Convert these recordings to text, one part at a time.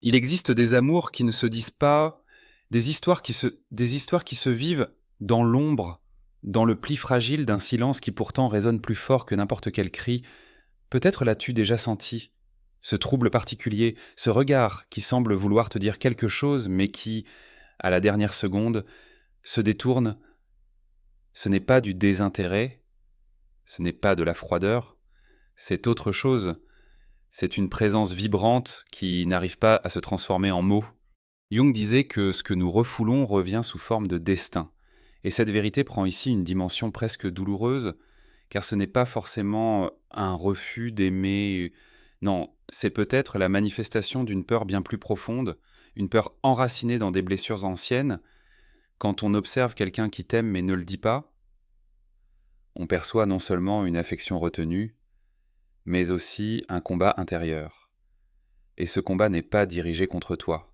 Il existe des amours qui ne se disent pas, des histoires qui se vivent dans l'ombre, dans le pli fragile d'un silence qui pourtant résonne plus fort que n'importe quel cri. Peut-être l'as-tu déjà senti. Ce trouble particulier, ce regard qui semble vouloir te dire quelque chose, mais qui, à la dernière seconde, se détourne. Ce n'est pas du désintérêt, ce n'est pas de la froideur, c'est autre chose. C'est une présence vibrante qui n'arrive pas à se transformer en mots. Jung disait que ce que nous refoulons revient sous forme de destin. Et cette vérité prend ici une dimension presque douloureuse, car ce n'est pas forcément un refus d'aimer. Non, c'est peut-être la manifestation d'une peur bien plus profonde, une peur enracinée dans des blessures anciennes. Quand on observe quelqu'un qui t'aime mais ne le dit pas, on perçoit non seulement une affection retenue, mais aussi un combat intérieur. Et ce combat n'est pas dirigé contre toi.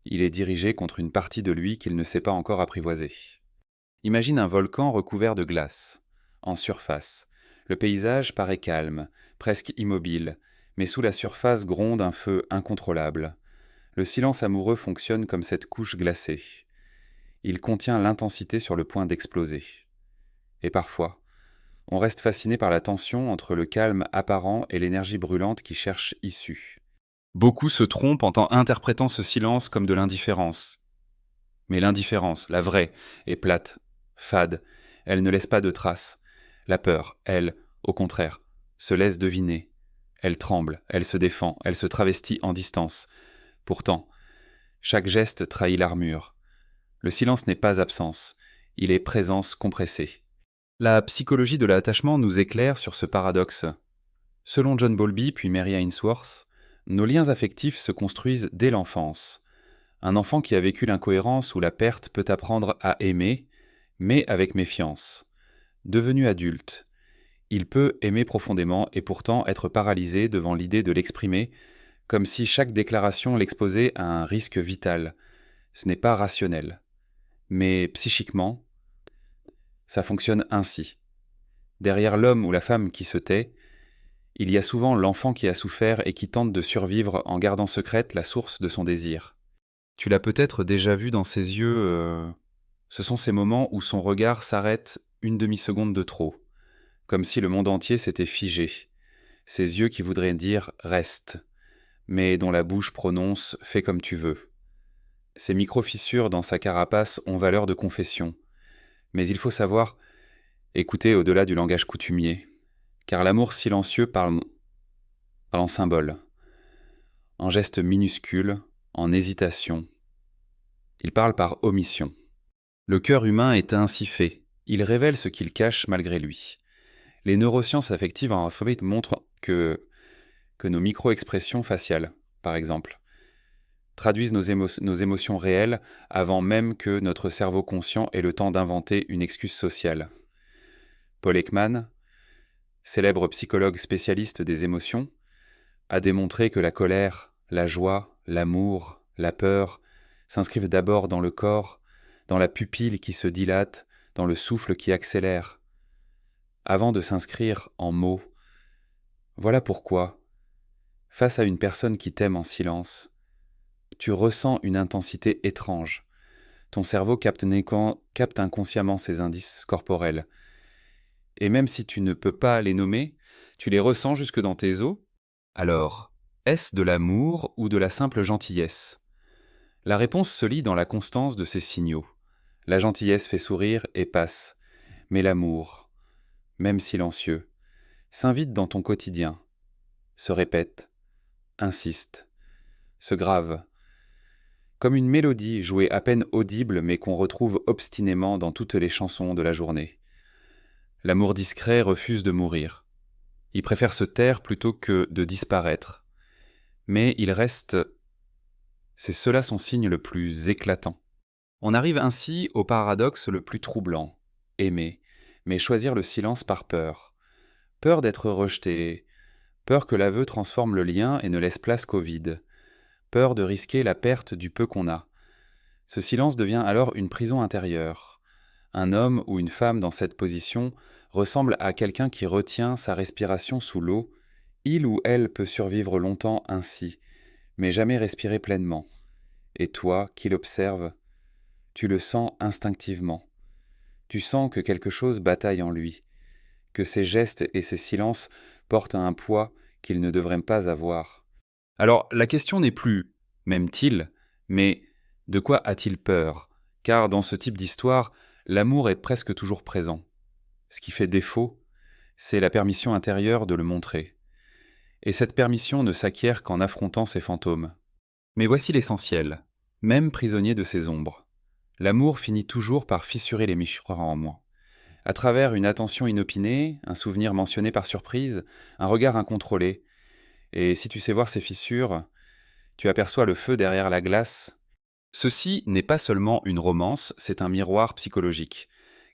Il est dirigé contre une partie de lui qu'il ne sait pas encore apprivoiser. Imagine un volcan recouvert de glace. En surface, le paysage paraît calme, presque immobile, mais sous la surface gronde un feu incontrôlable. Le silence amoureux fonctionne comme cette couche glacée. Il contient l'intensité sur le point d'exploser. Et parfois, on reste fasciné par la tension entre le calme apparent et l'énergie brûlante qui cherche issue. Beaucoup se trompent en interprétant ce silence comme de l'indifférence. Mais l'indifférence, la vraie, est plate, fade, elle ne laisse pas de traces. La peur, elle, au contraire, se laisse deviner. Elle tremble, elle se défend, elle se travestit en distance. Pourtant, chaque geste trahit l'armure. Le silence n'est pas absence, il est présence compressée. La psychologie de l'attachement nous éclaire sur ce paradoxe. Selon John Bowlby puis Mary Ainsworth, nos liens affectifs se construisent dès l'enfance. Un enfant qui a vécu l'incohérence ou la perte peut apprendre à aimer, mais avec méfiance. Devenu adulte, il peut aimer profondément et pourtant être paralysé devant l'idée de l'exprimer, comme si chaque déclaration l'exposait à un risque vital. Ce n'est pas rationnel. Mais psychiquement, ça fonctionne ainsi. Derrière l'homme ou la femme qui se tait, il y a souvent l'enfant qui a souffert et qui tente de survivre en gardant secrète la source de son désir. Tu l'as peut-être déjà vu dans ses yeux, ce sont ces moments où son regard s'arrête une demi-seconde de trop, comme si le monde entier s'était figé. Ses yeux qui voudraient dire reste, mais dont la bouche prononce fais comme tu veux. Ces micro-fissures dans sa carapace ont valeur de confession, mais il faut savoir écouter au-delà du langage coutumier, car l'amour silencieux parle en symbole, en gestes minuscules, en hésitation. Il parle par omission. Le cœur humain est ainsi fait. Il révèle ce qu'il cache malgré lui. Les neurosciences affectives en informatique montrent que nos micro-expressions faciales, par exemple, traduisent nos émotions réelles avant même que notre cerveau conscient ait le temps d'inventer une excuse sociale. Paul Ekman, célèbre psychologue spécialiste des émotions, a démontré que la colère, la joie, l'amour, la peur s'inscrivent d'abord dans le corps, dans la pupille qui se dilate, dans le souffle qui accélère, avant de s'inscrire en mots. Voilà pourquoi, face à une personne qui t'aime en silence, tu ressens une intensité étrange. Ton cerveau capte inconsciemment ces indices corporels. Et même si tu ne peux pas les nommer, tu les ressens jusque dans tes os. Alors, est-ce de l'amour ou de la simple gentillesse ? La réponse se lit dans la constance de ces signaux. La gentillesse fait sourire et passe, mais l'amour, même silencieux, s'invite dans ton quotidien, se répète, insiste, se grave, comme une mélodie jouée à peine audible mais qu'on retrouve obstinément dans toutes les chansons de la journée. L'amour discret refuse de mourir. Il préfère se taire plutôt que de disparaître. Mais il reste, c'est cela son signe le plus éclatant. On arrive ainsi au paradoxe le plus troublant. Aimer, mais choisir le silence par peur. Peur d'être rejeté, peur que l'aveu transforme le lien et ne laisse place qu'au vide. Peur de risquer la perte du peu qu'on a. Ce silence devient alors une prison intérieure. Un homme ou une femme dans cette position ressemble à quelqu'un qui retient sa respiration sous l'eau. Il ou elle peut survivre longtemps ainsi, mais jamais respirer pleinement. Et toi, qui l'observes, tu le sens instinctivement. Tu sens que quelque chose bataille en lui, que ses gestes et ses silences portent un poids qu'il ne devrait pas avoir. Alors, la question n'est plus m'aime-t-il, mais de quoi a-t-il peur? Car dans ce type d'histoire, l'amour est presque toujours présent. Ce qui fait défaut, c'est la permission intérieure de le montrer. Et cette permission ne s'acquiert qu'en affrontant ses fantômes. Mais voici l'essentiel. Même prisonnier de ses ombres, l'amour finit toujours par fissurer les miroirs en moi. À travers une attention inopinée, un souvenir mentionné par surprise, un regard incontrôlé. Et si tu sais voir ces fissures, tu aperçois le feu derrière la glace. Ceci n'est pas seulement une romance, c'est un miroir psychologique.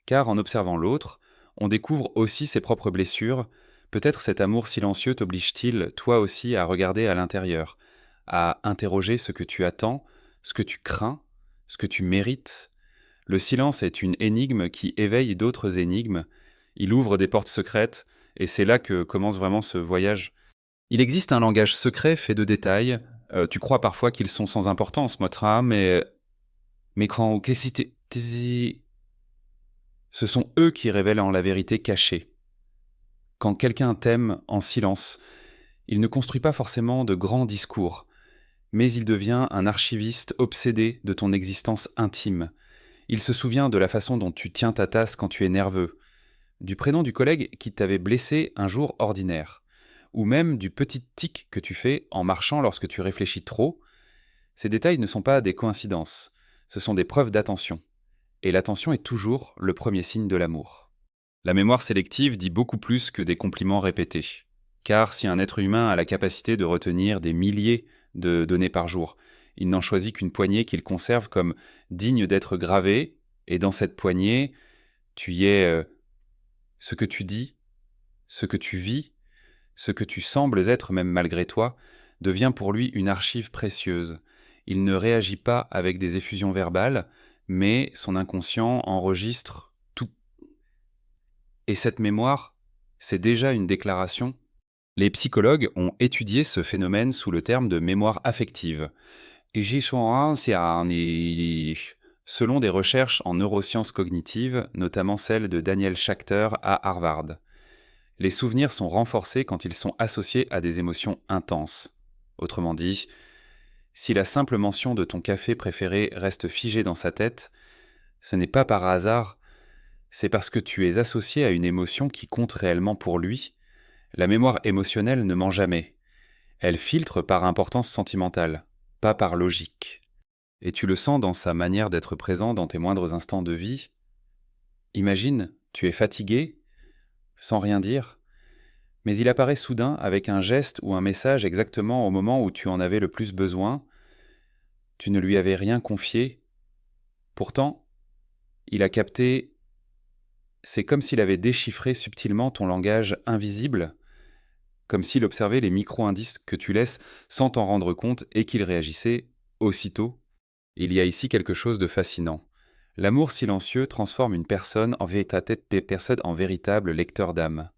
Car en observant l'autre, on découvre aussi ses propres blessures. Peut-être cet amour silencieux t'oblige-t-il, toi aussi, à regarder à l'intérieur, à interroger ce que tu attends, ce que tu crains, ce que tu mérites. Le silence est une énigme qui éveille d'autres énigmes. Il ouvre des portes secrètes, et c'est là que commence vraiment ce voyage. Il existe un langage secret fait de détails. Tu crois parfois qu'ils sont sans importance, Motra, mais quand ce sont eux qui révèlent en la vérité cachée. Quand quelqu'un t'aime en silence, il ne construit pas forcément de grands discours, mais il devient un archiviste obsédé de ton existence intime. Il se souvient de la façon dont tu tiens ta tasse quand tu es nerveux, du prénom du collègue qui t'avait blessé un jour ordinaire, ou même du petit tic que tu fais en marchant lorsque tu réfléchis trop. Ces détails ne sont pas des coïncidences, ce sont des preuves d'attention. Et l'attention est toujours le premier signe de l'amour. La mémoire sélective dit beaucoup plus que des compliments répétés. Car si un être humain a la capacité de retenir des milliers de données par jour, il n'en choisit qu'une poignée qu'il conserve comme digne d'être gravée, et dans cette poignée, tu y es ce que tu dis, ce que tu vis, ce que tu sembles être même malgré toi, devient pour lui une archive précieuse. Il ne réagit pas avec des effusions verbales, mais son inconscient enregistre tout. Et cette mémoire, c'est déjà une déclaration. Les psychologues ont étudié ce phénomène sous le terme de mémoire affective. Selon des recherches en neurosciences cognitives, notamment celle de Daniel Schachter à Harvard. Les souvenirs sont renforcés quand ils sont associés à des émotions intenses. Autrement dit, si la simple mention de ton café préféré reste figée dans sa tête, ce n'est pas par hasard, c'est parce que tu es associé à une émotion qui compte réellement pour lui. La mémoire émotionnelle ne ment jamais. Elle filtre par importance sentimentale, pas par logique. Et tu le sens dans sa manière d'être présent dans tes moindres instants de vie. Imagine, tu es fatigué, sans rien dire, mais il apparaît soudain avec un geste ou un message exactement au moment où tu en avais le plus besoin. Tu ne lui avais rien confié. Pourtant, il a capté. C'est comme s'il avait déchiffré subtilement ton langage invisible, comme s'il observait les micro-indices que tu laisses sans t'en rendre compte et qu'il réagissait aussitôt. Il y a ici quelque chose de fascinant. L'amour silencieux transforme une personne en véritable lecteur d'âme.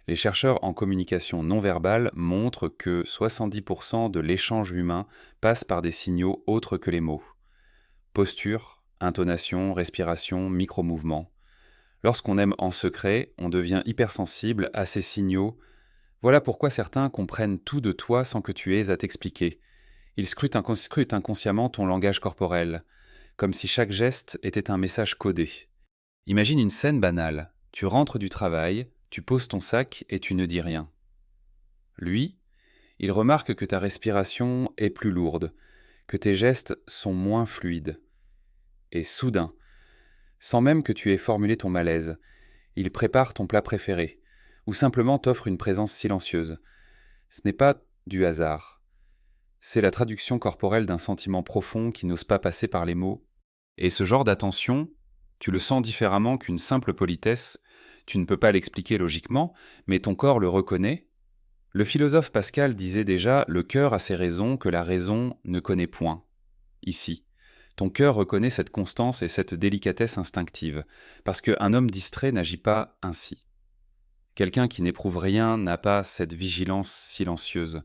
Les chercheurs en communication non verbale montrent que 70% de l'échange humain passe par des signaux autres que les mots. Posture, intonation, respiration, micro-mouvements. Lorsqu'on aime en secret, on devient hypersensible à ces signaux. Voilà pourquoi certains comprennent tout de toi sans que tu aies à t'expliquer. Ils scrutent inconsciemment ton langage corporel, comme si chaque geste était un message codé. Imagine une scène banale. Tu rentres du travail, tu poses ton sac et tu ne dis rien. Lui, il remarque que ta respiration est plus lourde, que tes gestes sont moins fluides. Et soudain, sans même que tu aies formulé ton malaise, il prépare ton plat préféré, ou simplement t'offre une présence silencieuse. Ce n'est pas du hasard. C'est la traduction corporelle d'un sentiment profond qui n'ose pas passer par les mots. Et ce genre d'attention, tu le sens différemment qu'une simple politesse. Tu ne peux pas l'expliquer logiquement, mais ton corps le reconnaît. Le philosophe Pascal disait déjà « Le cœur a ses raisons que la raison ne connaît point ». Ici, ton cœur reconnaît cette constance et cette délicatesse instinctive, parce qu'un homme distrait n'agit pas ainsi. Quelqu'un qui n'éprouve rien n'a pas cette vigilance silencieuse.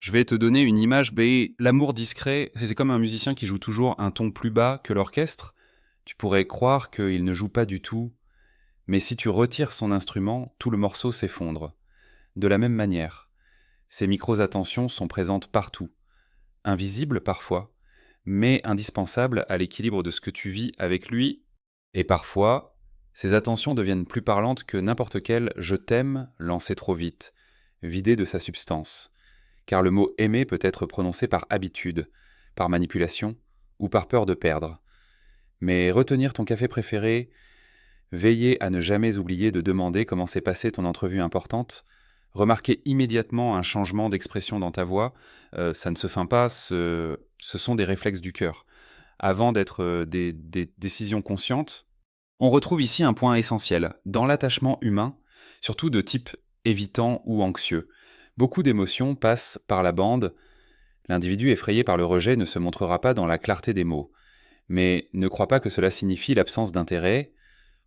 Je vais te donner une image, mais l'amour discret, c'est comme un musicien qui joue toujours un ton plus bas que l'orchestre. Tu pourrais croire qu'il ne joue pas du tout, mais si tu retires son instrument, tout le morceau s'effondre. De la même manière, ces micros-attentions sont présentes partout, invisibles parfois, mais indispensables à l'équilibre de ce que tu vis avec lui. Et parfois, ces attentions deviennent plus parlantes que n'importe quel «je t'aime» lancé trop vite, vidé de sa substance. Car le mot aimer peut être prononcé par habitude, par manipulation ou par peur de perdre. Mais retenir ton café préféré, veiller à ne jamais oublier de demander comment s'est passée ton entrevue importante, remarquer immédiatement un changement d'expression dans ta voix, ça ne se feint pas, ce sont des réflexes du cœur. Avant d'être des décisions conscientes, on retrouve ici un point essentiel. Dans l'attachement humain, surtout de type évitant ou anxieux, beaucoup d'émotions passent par la bande. L'individu effrayé par le rejet ne se montrera pas dans la clarté des mots. Mais ne crois pas que cela signifie l'absence d'intérêt.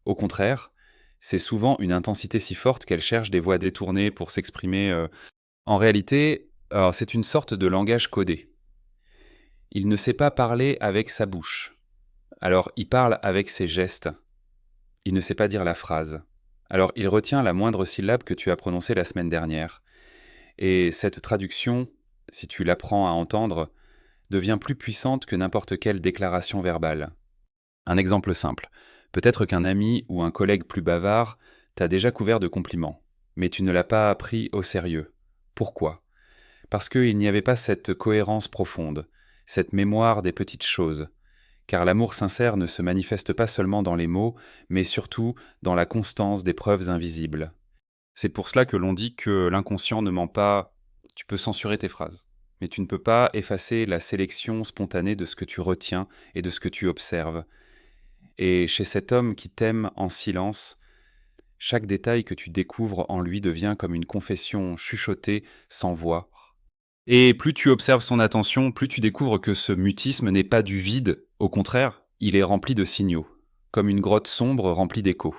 Au contraire, c'est souvent une intensité si forte qu'elle cherche des voies détournées pour s'exprimer. En réalité, alors, c'est une sorte de langage codé. Il ne sait pas parler avec sa bouche. Alors il parle avec ses gestes. Il ne sait pas dire la phrase. Alors il retient la moindre syllabe que tu as prononcée la semaine dernière. Et cette traduction, si tu l'apprends à entendre, devient plus puissante que n'importe quelle déclaration verbale. Un exemple simple. Peut-être qu'un ami ou un collègue plus bavard t'a déjà couvert de compliments, mais tu ne l'as pas pris au sérieux. Pourquoi ? Parce qu'il n'y avait pas cette cohérence profonde, cette mémoire des petites choses. Car l'amour sincère ne se manifeste pas seulement dans les mots, mais surtout dans la constance des preuves invisibles. C'est pour cela que l'on dit que l'inconscient ne ment pas. Tu peux censurer tes phrases, mais tu ne peux pas effacer la sélection spontanée de ce que tu retiens et de ce que tu observes. Et chez cet homme qui t'aime en silence, chaque détail que tu découvres en lui devient comme une confession chuchotée sans voix. Et plus tu observes son attention, plus tu découvres que ce mutisme n'est pas du vide, au contraire, il est rempli de signaux, comme une grotte sombre remplie d'échos.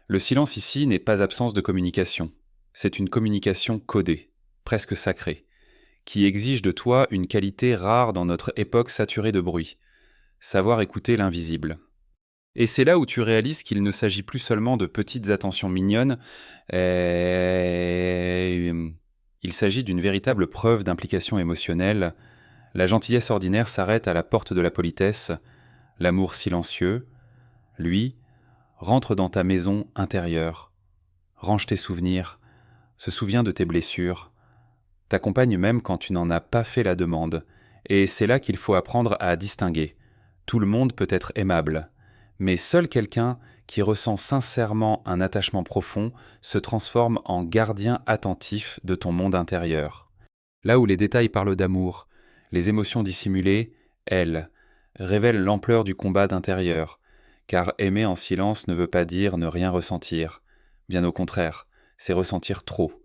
Le silence ici n'est pas absence de communication, c'est une communication codée, presque sacrée, qui exige de toi une qualité rare dans notre époque saturée de bruit, savoir écouter l'invisible. Et c'est là où tu réalises qu'il ne s'agit plus seulement de petites attentions mignonnes, il s'agit d'une véritable preuve d'implication émotionnelle. La gentillesse ordinaire s'arrête à la porte de la politesse, l'amour silencieux, lui, rentre dans ta maison intérieure, range tes souvenirs, se souvient de tes blessures, t'accompagne même quand tu n'en as pas fait la demande, et c'est là qu'il faut apprendre à distinguer. Tout le monde peut être aimable, mais seul quelqu'un qui ressent sincèrement un attachement profond se transforme en gardien attentif de ton monde intérieur. Là où les détails parlent d'amour, les émotions dissimulées, elles, révèlent l'ampleur du combat d'intérieur, car aimer en silence ne veut pas dire ne rien ressentir. Bien au contraire, c'est ressentir trop,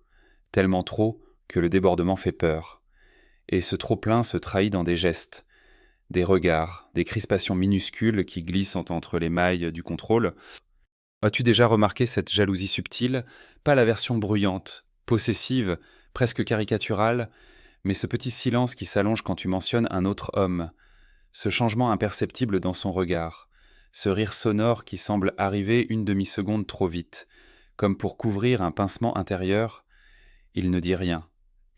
tellement trop que le débordement fait peur. Et ce trop-plein se trahit dans des gestes, des regards, des crispations minuscules qui glissent entre les mailles du contrôle. As-tu déjà remarqué cette jalousie subtile, pas la version bruyante, possessive, presque caricaturale, mais ce petit silence qui s'allonge quand tu mentionnes un autre homme, ce changement imperceptible dans son regard, ce rire sonore qui semble arriver une demi-seconde trop vite, comme pour couvrir un pincement intérieur. Il ne dit rien,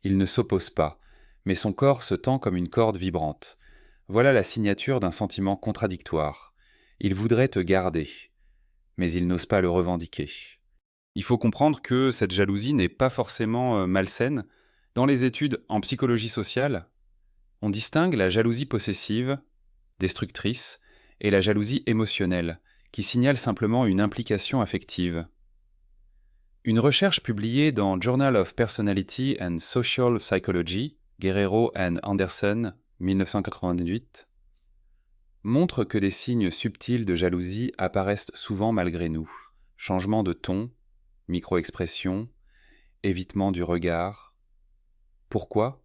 il ne s'oppose pas, mais son corps se tend comme une corde vibrante. Voilà la signature d'un sentiment contradictoire. Il voudrait te garder, mais il n'ose pas le revendiquer. Il faut comprendre que cette jalousie n'est pas forcément malsaine. Dans les études en psychologie sociale, on distingue la jalousie possessive, destructrice, et la jalousie émotionnelle, qui signale simplement une implication affective. Une recherche publiée dans Journal of Personality and Social Psychology, Guerrero and Anderson, 1998, montre que des signes subtils de jalousie apparaissent souvent malgré nous. Changement de ton, micro-expression, évitement du regard. Pourquoi ?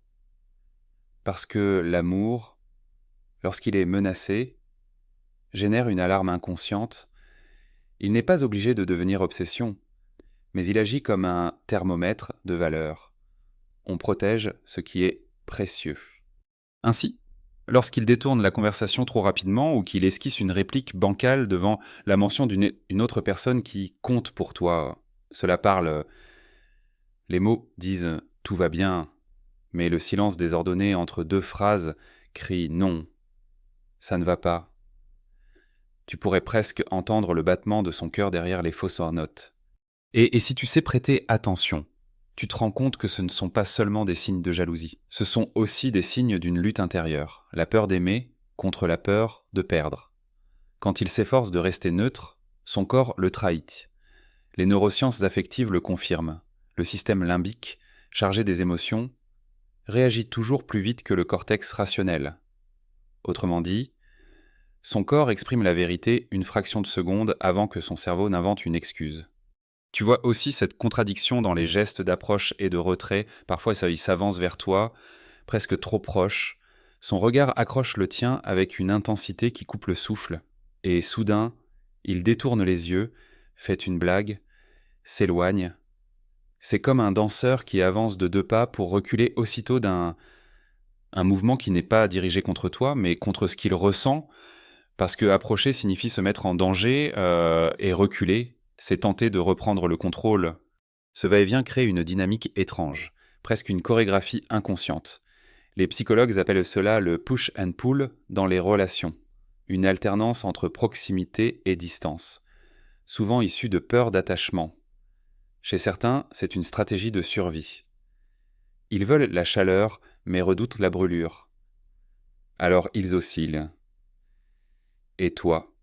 Parce que l'amour, lorsqu'il est menacé, génère une alarme inconsciente. Il n'est pas obligé de devenir obsession, mais il agit comme un thermomètre de valeur. On protège ce qui est précieux. Ainsi, lorsqu'il détourne la conversation trop rapidement ou qu'il esquisse une réplique bancale devant la mention d'une autre personne qui compte pour toi, cela parle. Les mots disent tout va bien, mais le silence désordonné entre deux phrases crie non, ça ne va pas. Tu pourrais presque entendre le battement de son cœur derrière les fausses notes. Et si tu sais prêter attention, tu te rends compte que ce ne sont pas seulement des signes de jalousie, ce sont aussi des signes d'une lutte intérieure, la peur d'aimer contre la peur de perdre. Quand il s'efforce de rester neutre, son corps le trahit. Les neurosciences affectives le confirment. Le système limbique, chargé des émotions, réagit toujours plus vite que le cortex rationnel. Autrement dit, son corps exprime la vérité une fraction de seconde avant que son cerveau n'invente une excuse. Tu vois aussi cette contradiction dans les gestes d'approche et de retrait. Parfois, il s'avance vers toi, presque trop proche. Son regard accroche le tien avec une intensité qui coupe le souffle. Et soudain, il détourne les yeux, fait une blague, s'éloigne. C'est comme un danseur qui avance de 2 pas pour reculer aussitôt d'un mouvement qui n'est pas dirigé contre toi, mais contre ce qu'il ressent, parce que approcher signifie se mettre en danger, et reculer, c'est tenter de reprendre le contrôle. Ce va-et-vient crée une dynamique étrange, presque une chorégraphie inconsciente. Les psychologues appellent cela le push and pull dans les relations, une alternance entre proximité et distance, souvent issue de peur d'attachement. Chez certains, c'est une stratégie de survie. Ils veulent la chaleur, mais redoutent la brûlure. Alors ils oscillent. Et toi,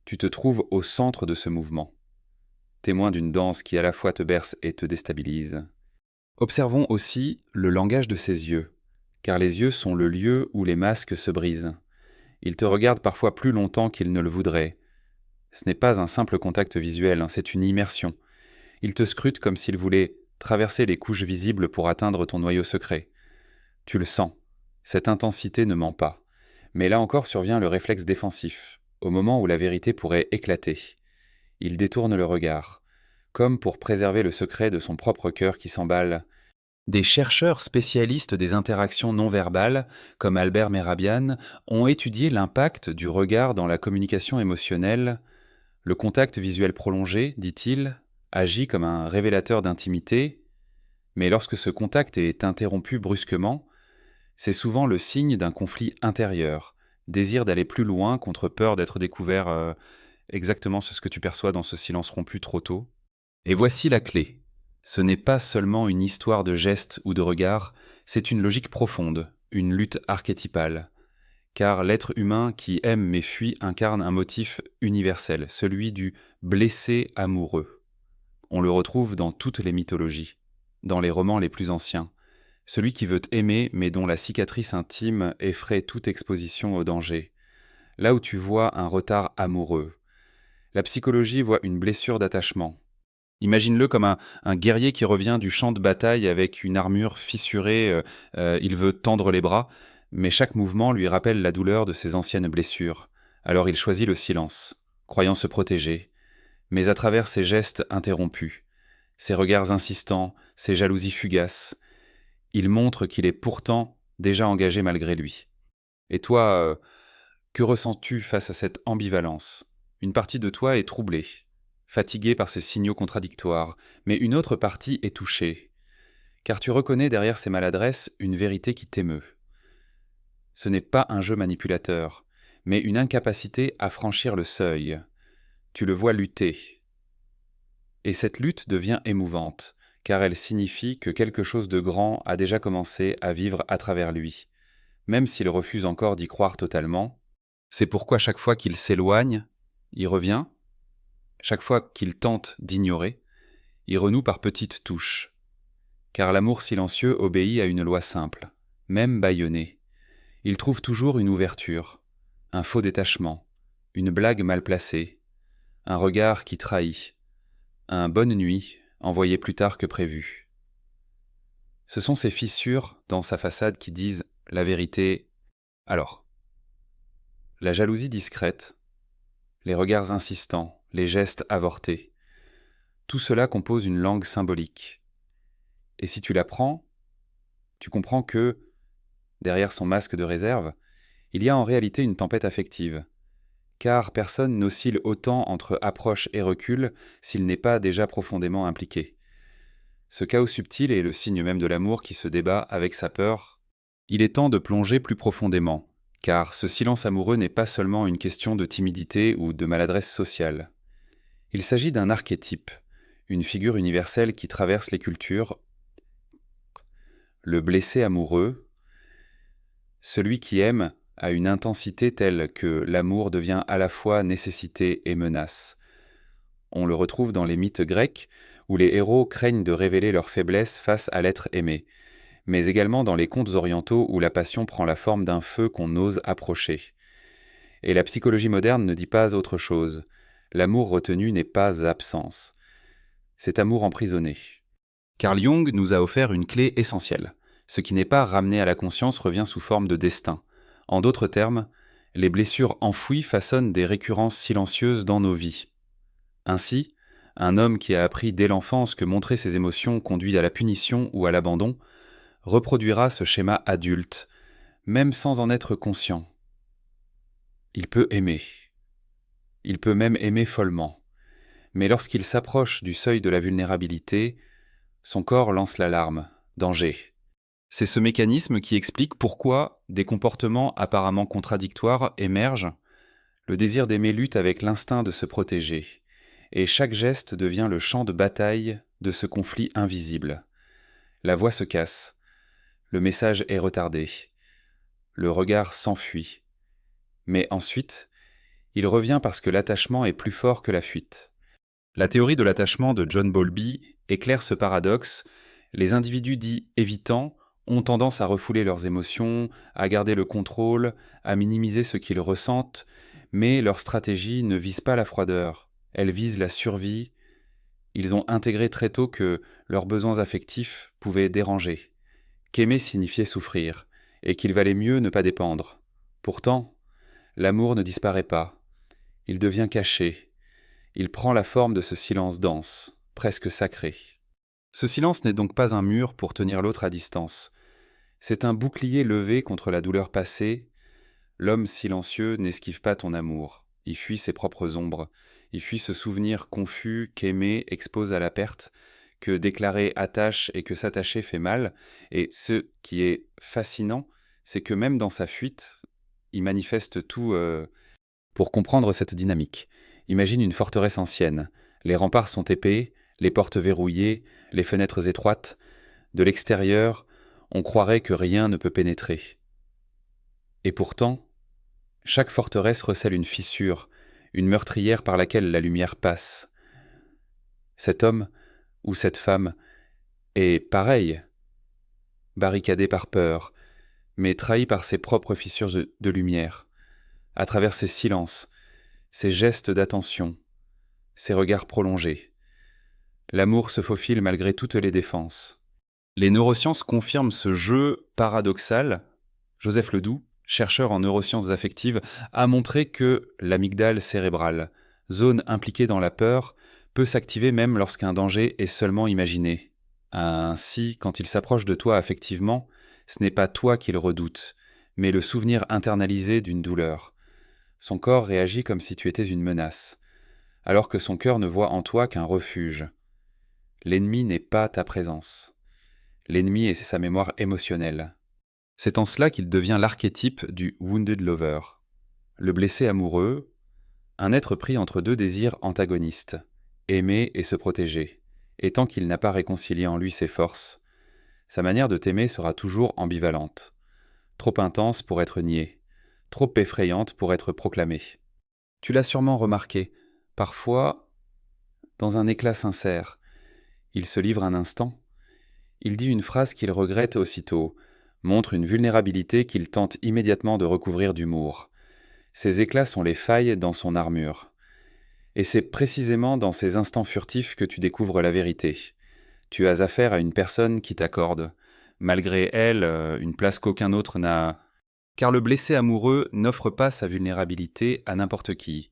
tu te trouves au centre de ce mouvement, témoin d'une danse qui à la fois te berce et te déstabilise. Observons aussi le langage de ses yeux, car les yeux sont le lieu où les masques se brisent. Ils te regardent parfois plus longtemps qu'ils ne le voudraient. Ce n'est pas un simple contact visuel, c'est une immersion. Ils te scrutent comme s'ils voulaient traverser les couches visibles pour atteindre ton noyau secret. Tu le sens, cette intensité ne ment pas. Mais là encore survient le réflexe défensif, au moment où la vérité pourrait éclater. Il détourne le regard, comme pour préserver le secret de son propre cœur qui s'emballe. Des chercheurs spécialistes des interactions non verbales, comme Albert Mehrabian, ont étudié l'impact du regard dans la communication émotionnelle. Le contact visuel prolongé, dit-il, agit comme un révélateur d'intimité, mais lorsque ce contact est interrompu brusquement, c'est souvent le signe d'un conflit intérieur, désir d'aller plus loin contre peur d'être découvert. Exactement ce que tu perçois dans ce silence rompu trop tôt. Et voici la clé. Ce n'est pas seulement une histoire de gestes ou de regards, c'est une logique profonde, une lutte archétypale. Car l'être humain qui aime mais fuit incarne un motif universel, celui du blessé amoureux. On le retrouve dans toutes les mythologies, dans les romans les plus anciens. Celui qui veut aimer mais dont la cicatrice intime effraie toute exposition au danger. Là où tu vois un retard amoureux, la psychologie voit une blessure d'attachement. Imagine-le comme un guerrier qui revient du champ de bataille avec une armure fissurée, il veut tendre les bras, mais chaque mouvement lui rappelle la douleur de ses anciennes blessures. Alors il choisit le silence, croyant se protéger. Mais à travers ses gestes interrompus, ses regards insistants, ses jalousies fugaces, il montre qu'il est pourtant déjà engagé malgré lui. Et toi, que ressens-tu face à cette ambivalence ? Une partie de toi est troublée, fatiguée par ces signaux contradictoires, mais une autre partie est touchée, car tu reconnais derrière ces maladresses une vérité qui t'émeut. Ce n'est pas un jeu manipulateur, mais une incapacité à franchir le seuil. Tu le vois lutter. Et cette lutte devient émouvante, car elle signifie que quelque chose de grand a déjà commencé à vivre à travers lui, même s'il refuse encore d'y croire totalement. C'est pourquoi chaque fois qu'il s'éloigne, il revient. Chaque fois qu'il tente d'ignorer, il renoue par petites touches. Car l'amour silencieux obéit à une loi simple, même bâillonnée. Il trouve toujours une ouverture, un faux détachement, une blague mal placée, un regard qui trahit, un bonne nuit envoyé plus tard que prévu. Ce sont ces fissures dans sa façade qui disent la vérité. Alors, la jalousie discrète, les regards insistants, les gestes avortés, tout cela compose une langue symbolique. Et si tu l'apprends, tu comprends que derrière son masque de réserve, il y a en réalité une tempête affective. Car personne n'oscille autant entre approche et recul s'il n'est pas déjà profondément impliqué. Ce chaos subtil est le signe même de l'amour qui se débat avec sa peur. Il est temps de plonger plus profondément, car ce silence amoureux n'est pas seulement une question de timidité ou de maladresse sociale. Il s'agit d'un archétype, une figure universelle qui traverse les cultures, le blessé amoureux, celui qui aime à une intensité telle que l'amour devient à la fois nécessité et menace. On le retrouve dans les mythes grecs, où les héros craignent de révéler leur faiblesse face à l'être aimé, mais également dans les contes orientaux où la passion prend la forme d'un feu qu'on ose approcher. Et la psychologie moderne ne dit pas autre chose. L'amour retenu n'est pas absence. C'est amour emprisonné. Carl Jung nous a offert une clé essentielle. Ce qui n'est pas ramené à la conscience revient sous forme de destin. En d'autres termes, les blessures enfouies façonnent des récurrences silencieuses dans nos vies. Ainsi, un homme qui a appris dès l'enfance que montrer ses émotions conduit à la punition ou à l'abandon reproduira ce schéma adulte, même sans en être conscient. Il peut aimer. Il peut même aimer follement. Mais lorsqu'il s'approche du seuil de la vulnérabilité, son corps lance l'alarme. Danger. C'est ce mécanisme qui explique pourquoi des comportements apparemment contradictoires émergent. Le désir d'aimer lutte avec l'instinct de se protéger. Et chaque geste devient le champ de bataille de ce conflit invisible. La voix se casse. Le message est retardé. Le regard s'enfuit. Mais ensuite, il revient parce que l'attachement est plus fort que la fuite. La théorie de l'attachement de John Bowlby éclaire ce paradoxe. Les individus dits évitants ont tendance à refouler leurs émotions, à garder le contrôle, à minimiser ce qu'ils ressentent, mais leur stratégie ne vise pas la froideur, elle vise la survie. Ils ont intégré très tôt que leurs besoins affectifs pouvaient déranger, qu'aimer signifiait souffrir, et qu'il valait mieux ne pas dépendre. Pourtant, l'amour ne disparaît pas, il devient caché, il prend la forme de ce silence dense, presque sacré. Ce silence n'est donc pas un mur pour tenir l'autre à distance. C'est un bouclier levé contre la douleur passée. L'homme silencieux n'esquive pas ton amour. Il fuit ses propres ombres. Il fuit ce souvenir confus qu'aimer expose à la perte, que déclarer attache et que s'attacher fait mal. Et ce qui est fascinant, c'est que même dans sa fuite, il manifeste tout. Pour comprendre cette dynamique, imagine une forteresse ancienne. Les remparts sont épais, les portes verrouillées, les fenêtres étroites. De l'extérieur, on croirait que rien ne peut pénétrer. Et pourtant, chaque forteresse recèle une fissure, une meurtrière par laquelle la lumière passe. Cet homme ou cette femme est pareil, barricadé par peur, mais trahi par ses propres fissures de lumière, à travers ses silences, ses gestes d'attention, ses regards prolongés. L'amour se faufile malgré toutes les défenses. Les neurosciences confirment ce jeu paradoxal. Joseph Ledoux, chercheur en neurosciences affectives, a montré que l'amygdale cérébrale, zone impliquée dans la peur, peut s'activer même lorsqu'un danger est seulement imaginé. Ainsi, quand il s'approche de toi affectivement, ce n'est pas toi qu'il redoute, mais le souvenir internalisé d'une douleur. Son corps réagit comme si tu étais une menace, alors que son cœur ne voit en toi qu'un refuge. L'ennemi n'est pas ta présence. L'ennemi est sa mémoire émotionnelle. C'est en cela qu'il devient l'archétype du wounded lover. Le blessé amoureux, un être pris entre deux désirs antagonistes, aimer et se protéger. Et tant qu'il n'a pas réconcilié en lui ses forces, sa manière de t'aimer sera toujours ambivalente. Trop intense pour être niée, trop effrayante pour être proclamée. Tu l'as sûrement remarqué, parfois, dans un éclat sincère, il se livre un instant. Il dit une phrase qu'il regrette aussitôt, montre une vulnérabilité qu'il tente immédiatement de recouvrir d'humour. Ces éclats sont les failles dans son armure. Et c'est précisément dans ces instants furtifs que tu découvres la vérité. Tu as affaire à une personne qui t'accorde, malgré elle, une place qu'aucun autre n'a. Car le blessé amoureux n'offre pas sa vulnérabilité à n'importe qui.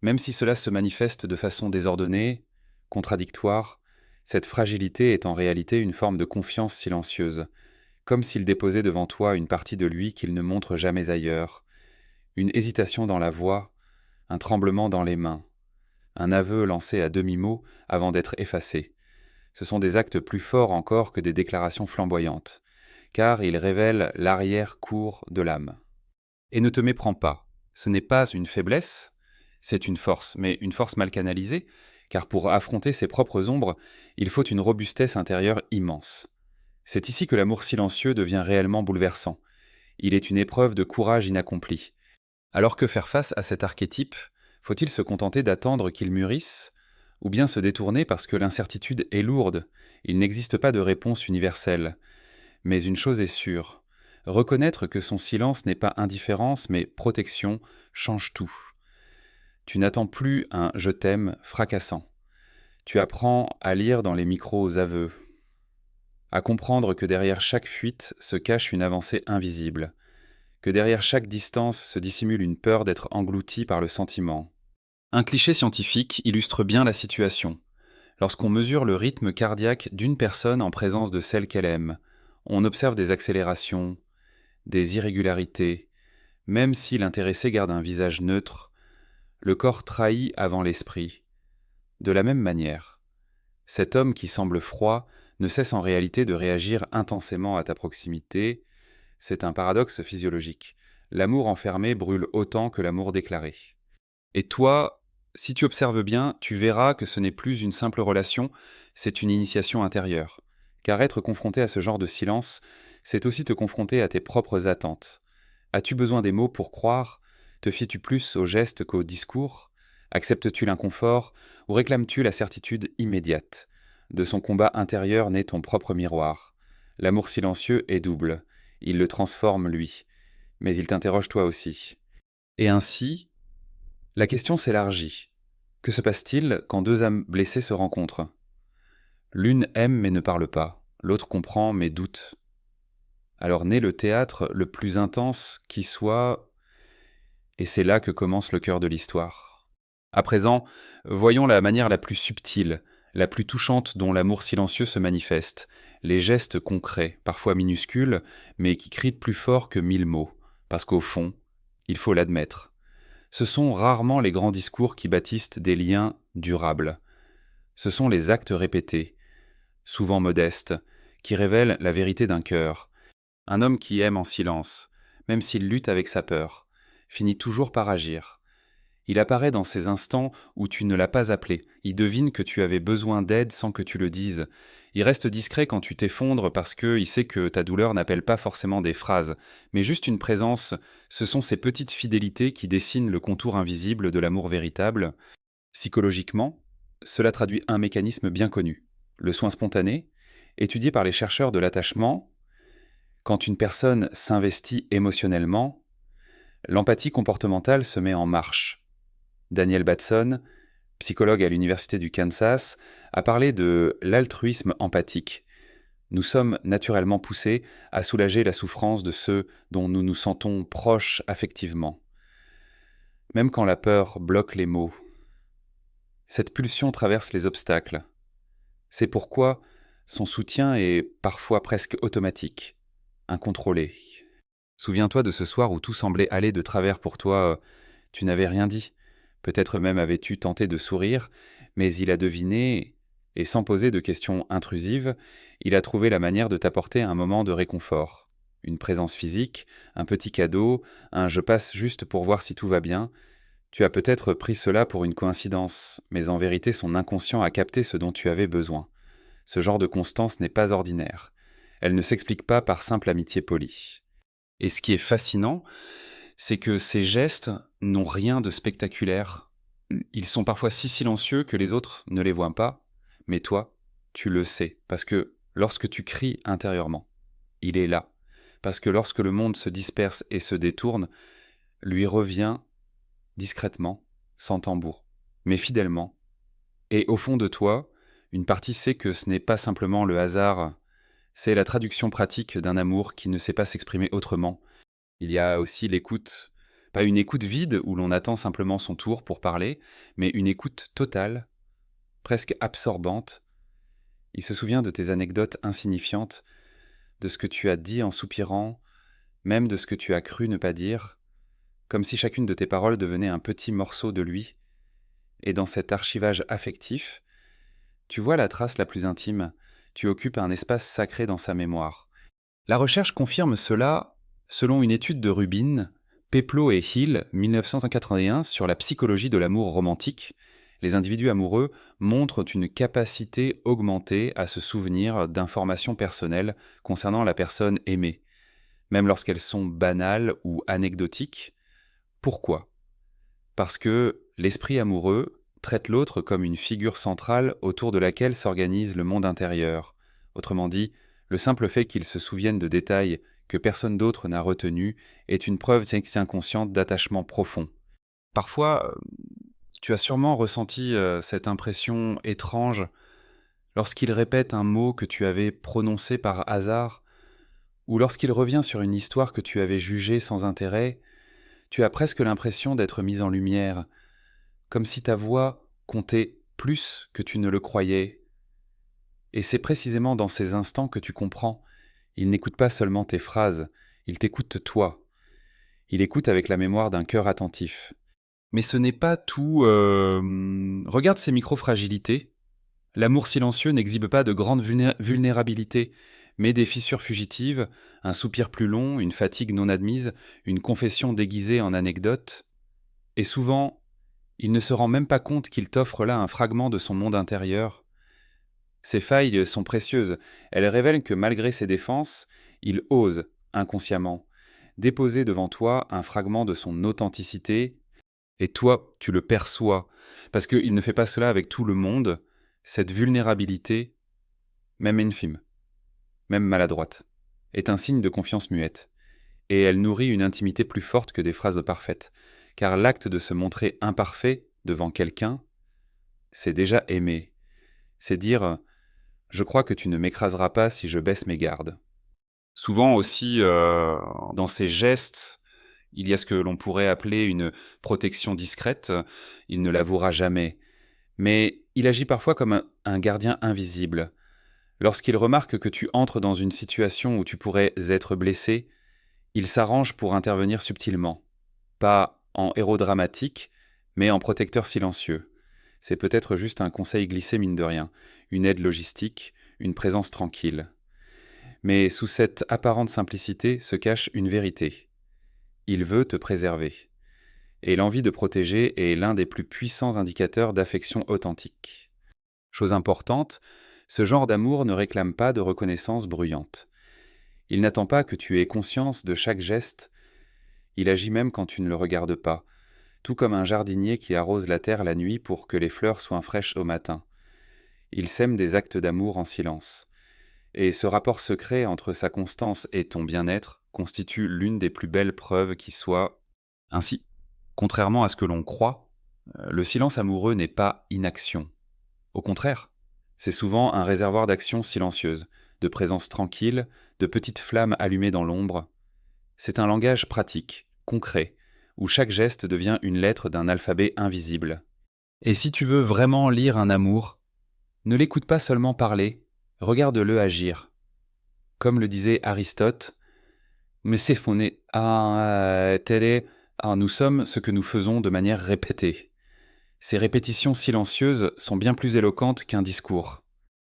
Même si cela se manifeste de façon désordonnée, contradictoire, cette fragilité est en réalité une forme de confiance silencieuse, comme s'il déposait devant toi une partie de lui qu'il ne montre jamais ailleurs, une hésitation dans la voix, un tremblement dans les mains, un aveu lancé à demi-mot avant d'être effacé. Ce sont des actes plus forts encore que des déclarations flamboyantes, car ils révèlent l'arrière-cour de l'âme. Et ne te méprends pas, ce n'est pas une faiblesse, c'est une force, mais une force mal canalisée, car pour affronter ses propres ombres, il faut une robustesse intérieure immense. C'est ici que l'amour silencieux devient réellement bouleversant. Il est une épreuve de courage inaccompli. Alors que faire face à cet archétype, faut-il se contenter d'attendre qu'il mûrisse, ou bien se détourner parce que l'incertitude est lourde? Il n'existe pas de réponse universelle. Mais une chose est sûre, reconnaître que son silence n'est pas indifférence mais protection change tout. Tu n'attends plus un « je t'aime » fracassant. Tu apprends à lire dans les micros aveux, à comprendre que derrière chaque fuite se cache une avancée invisible, que derrière chaque distance se dissimule une peur d'être englouti par le sentiment. Un cliché scientifique illustre bien la situation. Lorsqu'on mesure le rythme cardiaque d'une personne en présence de celle qu'elle aime, on observe des accélérations, des irrégularités. Même si l'intéressé garde un visage neutre, le corps trahit avant l'esprit. De la même manière, cet homme qui semble froid ne cesse en réalité de réagir intensément à ta proximité. C'est un paradoxe physiologique. L'amour enfermé brûle autant que l'amour déclaré. Et toi, si tu observes bien, tu verras que ce n'est plus une simple relation, c'est une initiation intérieure. Car être confronté à ce genre de silence, c'est aussi te confronter à tes propres attentes. As-tu besoin des mots pour croire? Te fies-tu plus aux gestes qu'aux discours? Acceptes-tu l'inconfort ou réclames-tu la certitude immédiate? De son combat intérieur naît ton propre miroir. L'amour silencieux est double. Il le transforme, lui. Mais il t'interroge toi aussi. Et ainsi, la question s'élargit. Que se passe-t-il quand deux âmes blessées se rencontrent? L'une aime mais ne parle pas, l'autre comprend mais doute. Alors naît le théâtre le plus intense qui soit, et c'est là que commence le cœur de l'histoire. À présent, voyons la manière la plus subtile, la plus touchante dont l'amour silencieux se manifeste, les gestes concrets, parfois minuscules, mais qui crient plus fort que 1000 mots, parce qu'au fond, il faut l'admettre, ce sont rarement les grands discours qui bâtissent des liens durables. Ce sont les actes répétés, souvent modestes, qui révèlent la vérité d'un cœur. Un homme qui aime en silence, même s'il lutte avec sa peur, finit toujours par agir. Il apparaît dans ces instants où tu ne l'as pas appelé. Il devine que tu avais besoin d'aide sans que tu le dises. Il reste discret quand tu t'effondres parce qu'il sait que ta douleur n'appelle pas forcément des phrases, mais juste une présence. Ce sont ces petites fidélités qui dessinent le contour invisible de l'amour véritable. Psychologiquement, cela traduit un mécanisme bien connu. Le soin spontané, étudié par les chercheurs de l'attachement, quand une personne s'investit émotionnellement, l'empathie comportementale se met en marche. Daniel Batson, psychologue à l'Université du Kansas, a parlé de l'altruisme empathique. Nous sommes naturellement poussés à soulager la souffrance de ceux dont nous nous sentons proches affectivement, même quand la peur bloque les mots. Cette pulsion traverse les obstacles. C'est pourquoi son soutien est parfois presque automatique, incontrôlé. Souviens-toi de ce soir où tout semblait aller de travers pour toi, tu n'avais rien dit. Peut-être même avais-tu tenté de sourire, mais il a deviné, et sans poser de questions intrusives, il a trouvé la manière de t'apporter un moment de réconfort. Une présence physique, un petit cadeau, un « je passe juste pour voir si tout va bien ». Tu as peut-être pris cela pour une coïncidence, mais en vérité son inconscient a capté ce dont tu avais besoin. Ce genre de constance n'est pas ordinaire. Elle ne s'explique pas par simple amitié polie. Et ce qui est fascinant, c'est que ces gestes n'ont rien de spectaculaire. Ils sont parfois si silencieux que les autres ne les voient pas, mais toi, tu le sais, parce que lorsque tu cries intérieurement, il est là, parce que lorsque le monde se disperse et se détourne, lui revient discrètement, sans tambour, mais fidèlement. Et au fond de toi, une partie sait que ce n'est pas simplement le hasard, c'est la traduction pratique d'un amour qui ne sait pas s'exprimer autrement. Il y a aussi l'écoute, pas une écoute vide où l'on attend simplement son tour pour parler, mais une écoute totale, presque absorbante. Il se souvient de tes anecdotes insignifiantes, de ce que tu as dit en soupirant, même de ce que tu as cru ne pas dire, comme si chacune de tes paroles devenait un petit morceau de lui, et dans cet archivage affectif, tu vois la trace la plus intime, tu occupes un espace sacré dans sa mémoire. La recherche confirme cela selon une étude de Rubin, Peploe et Hill, 1981, sur la psychologie de l'amour romantique. Les individus amoureux montrent une capacité augmentée à se souvenir d'informations personnelles concernant la personne aimée, même lorsqu'elles sont banales ou anecdotiques. Pourquoi ? Parce que l'esprit amoureux traite l'autre comme une figure centrale autour de laquelle s'organise le monde intérieur. Autrement dit, le simple fait qu'il se souvienne de détails que personne d'autre n'a retenus est une preuve inconsciente d'attachement profond. Parfois, tu as sûrement ressenti cette impression étrange lorsqu'il répète un mot que tu avais prononcé par hasard, ou lorsqu'il revient sur une histoire que tu avais jugée sans intérêt. Tu as presque l'impression d'être mise en lumière, comme si ta voix comptait plus que tu ne le croyais. Et c'est précisément dans ces instants que tu comprends. Il n'écoute pas seulement tes phrases, il t'écoute toi. Il écoute avec la mémoire d'un cœur attentif. Mais ce n'est pas tout. Regarde ces micro-fragilités. L'amour silencieux n'exhibe pas de grandes vulnérabilités, mais des fissures fugitives, un soupir plus long, une fatigue non admise, une confession déguisée en anecdote. Et souvent, il ne se rend même pas compte qu'il t'offre là un fragment de son monde intérieur. Ces failles sont précieuses. Elles révèlent que malgré ses défenses, il ose, inconsciemment, déposer devant toi un fragment de son authenticité, et toi, tu le perçois, parce qu'il ne fait pas cela avec tout le monde. Cette vulnérabilité, même infime, même maladroite, est un signe de confiance muette, et elle nourrit une intimité plus forte que des phrases parfaites, car l'acte de se montrer imparfait devant quelqu'un, c'est déjà aimer. C'est dire « je crois que tu ne m'écraseras pas si je baisse mes gardes ». Souvent aussi, dans ces gestes, il y a ce que l'on pourrait appeler une protection discrète. Il ne l'avouera jamais. Mais il agit parfois comme un gardien invisible. Lorsqu'il remarque que tu entres dans une situation où tu pourrais être blessé, il s'arrange pour intervenir subtilement. Pas en héros dramatique, mais en protecteur silencieux. C'est peut-être juste un conseil glissé mine de rien, une aide logistique, une présence tranquille. Mais sous cette apparente simplicité se cache une vérité. Il veut te préserver. Et l'envie de protéger est l'un des plus puissants indicateurs d'affection authentique. Chose importante, ce genre d'amour ne réclame pas de reconnaissance bruyante. Il n'attend pas que tu aies conscience de chaque geste, il agit même quand tu ne le regardes pas, tout comme un jardinier qui arrose la terre la nuit pour que les fleurs soient fraîches au matin. Il sème des actes d'amour en silence. Et ce rapport secret entre sa constance et ton bien-être constitue l'une des plus belles preuves qui soit. Ainsi, contrairement à ce que l'on croit, le silence amoureux n'est pas inaction. Au contraire, c'est souvent un réservoir d'action silencieuse, de présence tranquille, de petites flammes allumées dans l'ombre. C'est un langage pratique, concret, où chaque geste devient une lettre d'un alphabet invisible. Et si tu veux vraiment lire un amour, ne l'écoute pas seulement parler, regarde-le agir. Comme le disait Aristote, nous sommes ce que nous faisons de manière répétée. Ces répétitions silencieuses sont bien plus éloquentes qu'un discours.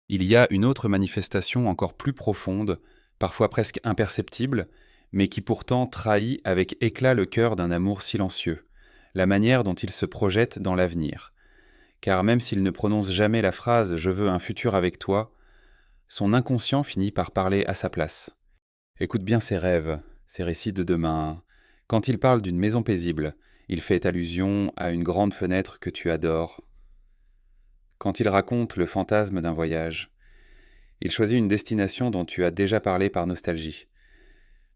Il y a une autre manifestation encore plus profonde, parfois presque imperceptible, mais qui pourtant trahit avec éclat le cœur d'un amour silencieux, la manière dont il se projette dans l'avenir. Car même s'il ne prononce jamais la phrase « je veux un futur avec toi », son inconscient finit par parler à sa place. Écoute bien ses rêves, ses récits de demain. Quand il parle d'une maison paisible, il fait allusion à une grande fenêtre que tu adores. Quand il raconte le fantasme d'un voyage, il choisit une destination dont tu as déjà parlé par nostalgie,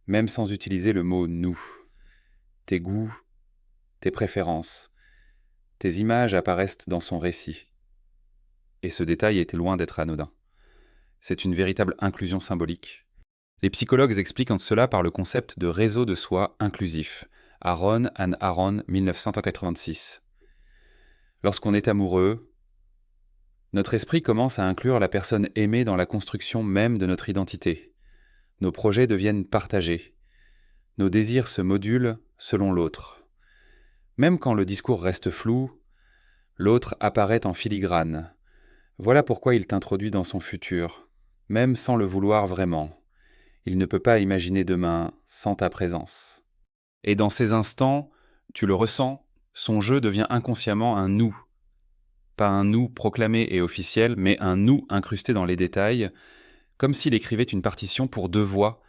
même sans utiliser le mot « nous ». Tes goûts, tes préférences, tes images apparaissent dans son récit. Et ce détail était loin d'être anodin. C'est une véritable inclusion symbolique. Les psychologues expliquent cela par le concept de réseau de soi inclusif. Aron and Aron, 1986. Lorsqu'on est amoureux, notre esprit commence à inclure la personne aimée dans la construction même de notre identité. Nos projets deviennent partagés. Nos désirs se modulent selon l'autre. Même quand le discours reste flou, l'autre apparaît en filigrane. Voilà pourquoi il t'introduit dans son futur, même sans le vouloir vraiment. Il ne peut pas imaginer demain sans ta présence. Et dans ces instants, tu le ressens, son jeu devient inconsciemment un nous. Pas un nous proclamé et officiel, mais un nous incrusté dans les détails, comme s'il écrivait une partition pour 2 voix,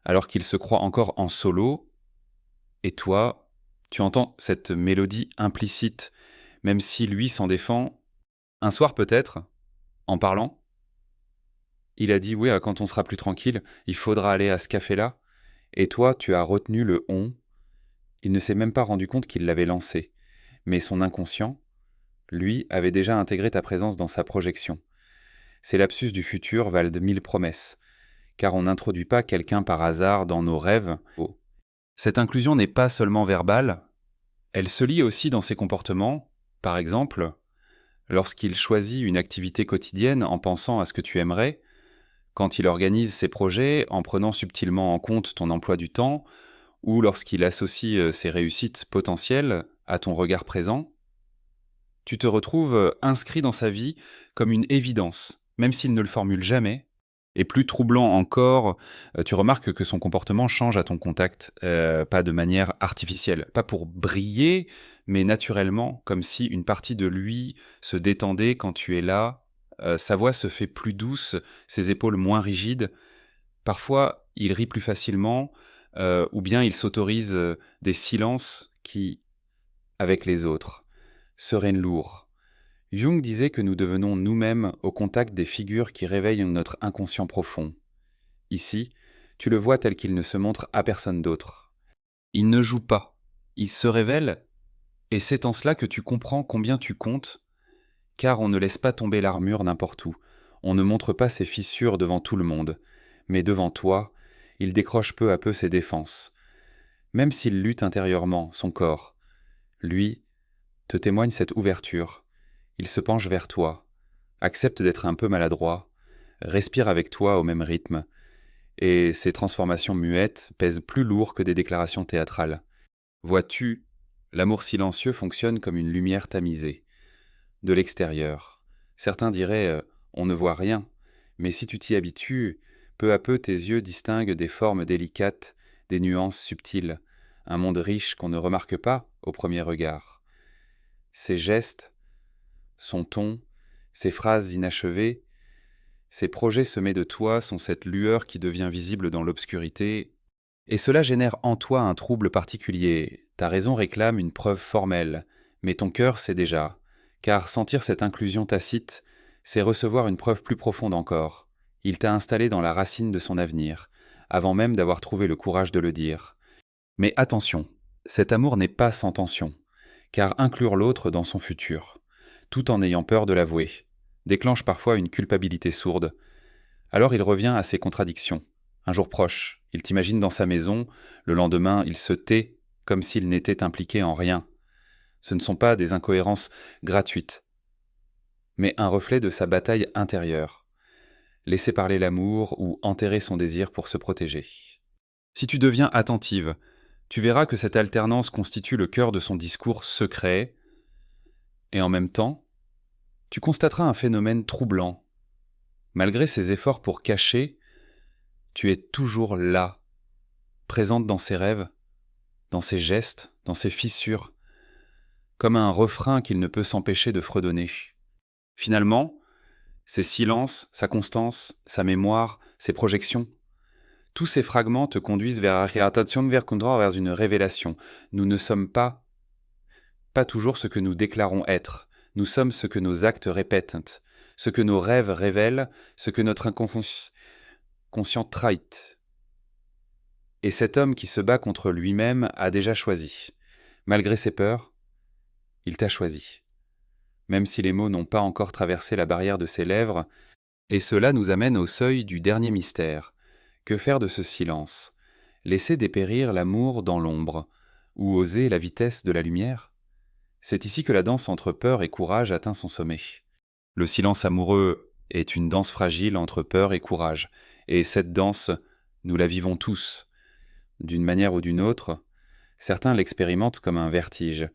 alors qu'il se croit encore en solo. Et toi, tu entends cette mélodie implicite, même si lui s'en défend. Un soir peut-être, en parlant, il a dit « oui, quand on sera plus tranquille, il faudra aller à ce café-là ». Et toi, tu as retenu le « on ». Il ne s'est même pas rendu compte qu'il l'avait lancé. Mais son inconscient, lui, avait déjà intégré ta présence dans sa projection. Ces lapsus du futur valent 1000 promesses, car on n'introduit pas quelqu'un par hasard dans nos rêves. Cette inclusion n'est pas seulement verbale, elle se lie aussi dans ses comportements. Par exemple, lorsqu'il choisit une activité quotidienne en pensant à ce que tu aimerais, quand il organise ses projets en prenant subtilement en compte ton emploi du temps, ou lorsqu'il associe ses réussites potentielles à ton regard présent, tu te retrouves inscrit dans sa vie comme une évidence, même s'il ne le formule jamais. Et plus troublant encore, tu remarques que son comportement change à ton contact, pas de manière artificielle, pas pour briller, mais naturellement, comme si une partie de lui se détendait quand tu es là. Sa voix se fait plus douce, ses épaules moins rigides. Parfois, il rit plus facilement, ou bien il s'autorise des silences qui, avec les autres, seraient lourds. Jung disait que nous devenons nous-mêmes au contact des figures qui réveillent notre inconscient profond. Ici, tu le vois tel qu'il ne se montre à personne d'autre. Il ne joue pas, il se révèle, et c'est en cela que tu comprends combien tu comptes, car on ne laisse pas tomber l'armure n'importe où, on ne montre pas ses fissures devant tout le monde, mais devant toi, il décroche peu à peu ses défenses. Même s'il lutte intérieurement, son corps, lui, te témoigne cette ouverture. Il se penche vers toi, accepte d'être un peu maladroit, respire avec toi au même rythme, et ces transformations muettes pèsent plus lourd que des déclarations théâtrales. Vois-tu, l'amour silencieux fonctionne comme une lumière tamisée. De l'extérieur. Certains diraient on ne voit rien, mais si tu t'y habitues, peu à peu tes yeux distinguent des formes délicates, des nuances subtiles, un monde riche qu'on ne remarque pas au premier regard. Ces gestes, son ton, ces phrases inachevées, ces projets semés de toi sont cette lueur qui devient visible dans l'obscurité, et cela génère en toi un trouble particulier. Ta raison réclame une preuve formelle, mais ton cœur sait déjà, car sentir cette inclusion tacite, c'est recevoir une preuve plus profonde encore. Il t'a installé dans la racine de son avenir, avant même d'avoir trouvé le courage de le dire. Mais attention, cet amour n'est pas sans tension, car inclure l'autre dans son futur, tout en ayant peur de l'avouer, déclenche parfois une culpabilité sourde. Alors il revient à ses contradictions. Un jour proche, il t'imagine dans sa maison, le lendemain, il se tait comme s'il n'était impliqué en rien. Ce ne sont pas des incohérences gratuites, mais un reflet de sa bataille intérieure. Laisser parler l'amour ou enterrer son désir pour se protéger. Si tu deviens attentive, tu verras que cette alternance constitue le cœur de son discours secret, et en même temps, tu constateras un phénomène troublant. Malgré ses efforts pour cacher, tu es toujours là, présente dans ses rêves, dans ses gestes, dans ses fissures, comme un refrain qu'il ne peut s'empêcher de fredonner. Finalement, ses silences, sa constance, sa mémoire, ses projections, tous ces fragments te conduisent vers une révélation. Nous ne sommes pas toujours ce que nous déclarons être. Nous sommes ce que nos actes répètent, ce que nos rêves révèlent, ce que notre inconscient trahit. Et cet homme qui se bat contre lui-même a déjà choisi. Malgré ses peurs, il t'a choisi. Même si les mots n'ont pas encore traversé la barrière de ses lèvres, et cela nous amène au seuil du dernier mystère. Que faire de ce silence? Laisser dépérir l'amour dans l'ombre, ou oser la vitesse de la lumière? C'est ici que la danse entre peur et courage atteint son sommet. Le silence amoureux est une danse fragile entre peur et courage, et cette danse Nous la vivons tous, d'une manière ou d'une autre. Certains l'expérimentent comme un vertige,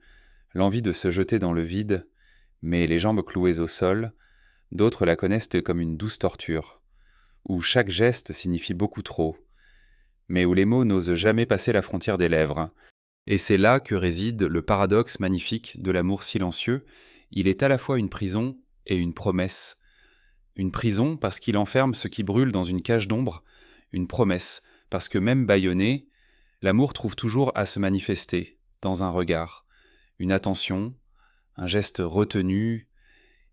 l'envie de se jeter dans le vide, mais les jambes clouées au sol. D'autres la connaissent comme une douce torture, où chaque geste signifie beaucoup trop, mais où les mots n'osent jamais passer la frontière des lèvres. Et c'est là que réside le paradoxe magnifique de l'amour silencieux. Il est à la fois une prison et une promesse. Une prison parce qu'il enferme ce qui brûle dans une cage d'ombre, une promesse parce que même bâillonné, l'amour trouve toujours à se manifester dans un regard, une attention, un geste retenu,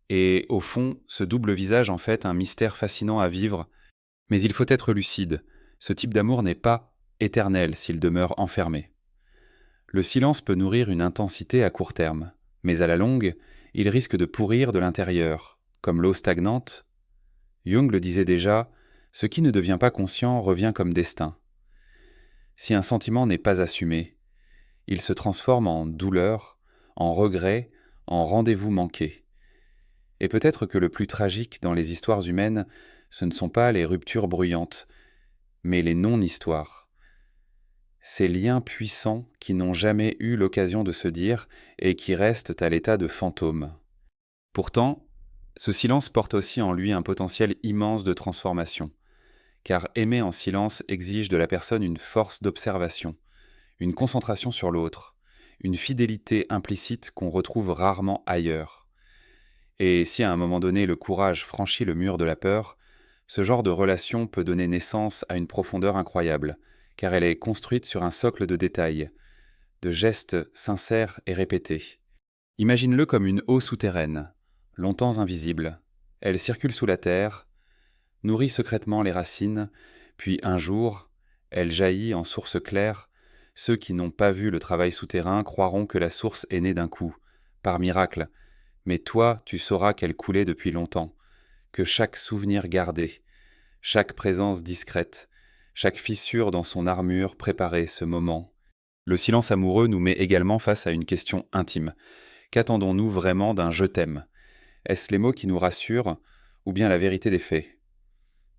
et au fond, ce double visage en fait un mystère fascinant à vivre. Mais il faut être lucide, ce type d'amour n'est pas éternel s'il demeure enfermé. Le silence peut nourrir une intensité à court terme, mais à la longue, il risque de pourrir de l'intérieur, comme l'eau stagnante. Jung le disait déjà, ce qui ne devient pas conscient revient comme destin. Si un sentiment n'est pas assumé, il se transforme en douleur, en regret, en rendez-vous manqué. Et peut-être que le plus tragique dans les histoires humaines, ce ne sont pas les ruptures bruyantes, mais les non-histoires. Ces liens puissants qui n'ont jamais eu l'occasion de se dire et qui restent à l'état de fantômes. Pourtant, ce silence porte aussi en lui un potentiel immense de transformation, car aimer en silence exige de la personne une force d'observation, une concentration sur l'autre, une fidélité implicite qu'on retrouve rarement ailleurs. Et si à un moment donné le courage franchit le mur de la peur, ce genre de relation peut donner naissance à une profondeur incroyable, car elle est construite sur un socle de détails, de gestes sincères et répétés. Imagine-le comme une eau souterraine, longtemps invisible. Elle circule sous la terre, nourrit secrètement les racines, puis un jour, elle jaillit en source claire. Ceux qui n'ont pas vu le travail souterrain croiront que la source est née d'un coup, par miracle, mais toi, tu sauras qu'elle coulait depuis longtemps, que chaque souvenir gardé, chaque présence discrète, chaque fissure dans son armure préparait ce moment. Le silence amoureux nous met également face à une question intime. Qu'attendons-nous vraiment d'un « je t'aime » ? Est-ce les mots qui nous rassurent, ou bien la vérité des faits ?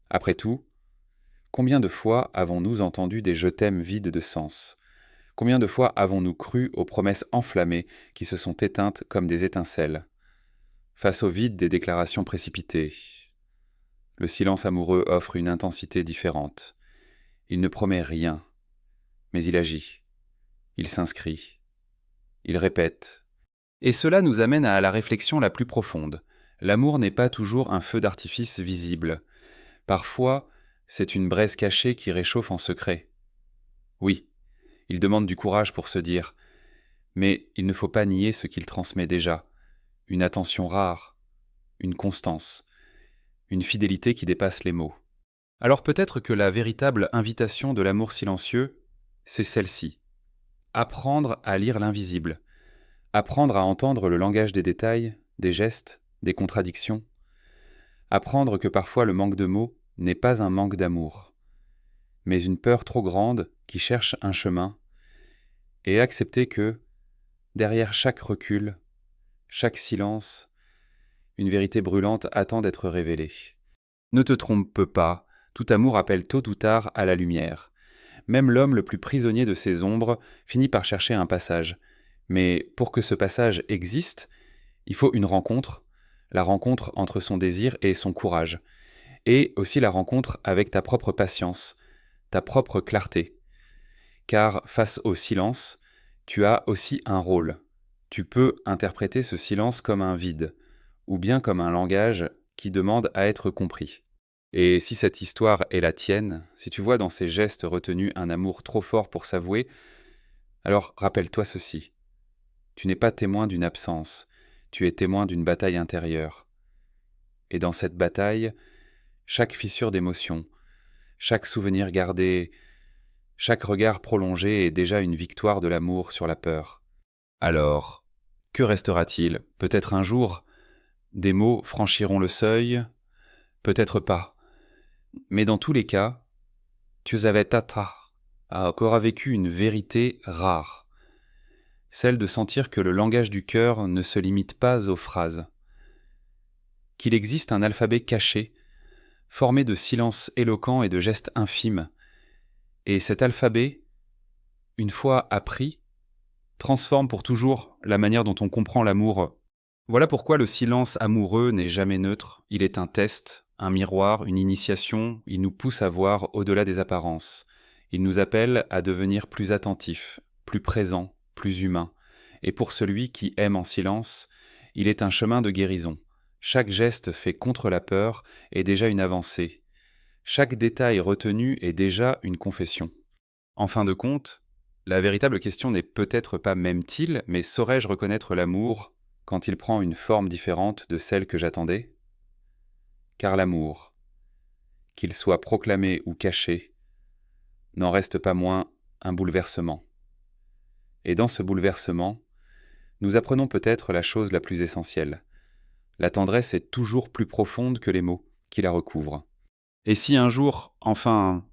Après tout, combien de fois avons-nous entendu des « je t'aime » vides de sens ? Combien de fois avons-nous cru aux promesses enflammées qui se sont éteintes comme des étincelles ? Face au vide des déclarations précipitées, le silence amoureux offre une intensité différente. Il ne promet rien, mais il agit, il s'inscrit, il répète. Et cela nous amène à la réflexion la plus profonde. L'amour n'est pas toujours un feu d'artifice visible. Parfois, c'est une braise cachée qui réchauffe en secret. Oui, il demande du courage pour se dire, mais il ne faut pas nier ce qu'il transmet déjà. Une attention rare, une constance, une fidélité qui dépasse les mots. Alors peut-être que la véritable invitation de l'amour silencieux, c'est celle-ci. Apprendre à lire l'invisible. Apprendre à entendre le langage des détails, des gestes, des contradictions. Apprendre que parfois le manque de mots n'est pas un manque d'amour, mais une peur trop grande qui cherche un chemin, et accepter que, derrière chaque recul, chaque silence, une vérité brûlante attend d'être révélée. Ne te trompe pas, tout amour appelle tôt ou tard à la lumière. Même l'homme le plus prisonnier de ses ombres finit par chercher un passage. Mais pour que ce passage existe, il faut une rencontre, la rencontre entre son désir et son courage, et aussi la rencontre avec ta propre patience, ta propre clarté. Car face au silence, tu as aussi un rôle. Tu peux interpréter ce silence comme un vide, ou bien comme un langage qui demande à être compris. Et si cette histoire est la tienne, si tu vois dans ces gestes retenus un amour trop fort pour s'avouer, alors rappelle-toi ceci. Tu n'es pas témoin d'une absence, tu es témoin d'une bataille intérieure. Et dans cette bataille, chaque fissure d'émotion, chaque souvenir gardé, chaque regard prolongé est déjà une victoire de l'amour sur la peur. Alors, que restera-t-il ? Peut-être un jour, des mots franchiront le seuil, peut-être pas. Mais dans tous les cas, Tata a encore vécu une vérité rare, celle de sentir que le langage du cœur ne se limite pas aux phrases, qu'il existe un alphabet caché, formé de silences éloquents et de gestes infimes, Et cet alphabet, une fois appris, transforme pour toujours la manière dont on comprend l'amour. Voilà pourquoi le silence amoureux n'est jamais neutre. Il est un test, un miroir, une initiation. Il nous pousse à voir au-delà des apparences. Il nous appelle à devenir plus attentifs, plus présents, plus humains. Et pour celui qui aime en silence, il est un chemin de guérison. Chaque geste fait contre la peur est déjà une avancée. Chaque détail retenu est déjà une confession. En fin de compte, la véritable question n'est peut-être pas m'aime-t-il, mais saurais-je reconnaître l'amour quand il prend une forme différente de celle que j'attendais ? Car l'amour, qu'il soit proclamé ou caché, n'en reste pas moins un bouleversement. Et dans ce bouleversement, nous apprenons peut-être la chose la plus essentielle. La tendresse est toujours plus profonde que les mots qui la recouvrent. Et si un jour, enfin,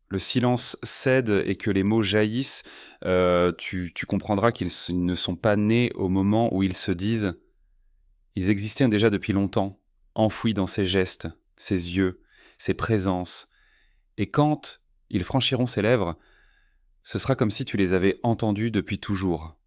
le silence cède et que les mots jaillissent, tu comprendras qu'ils ne sont pas nés au moment où ils se disent. Ils existaient déjà depuis longtemps, enfouis dans ses gestes, ses yeux, ses présences. Et quand ils franchiront ses lèvres, ce sera comme si tu les avais entendus depuis toujours.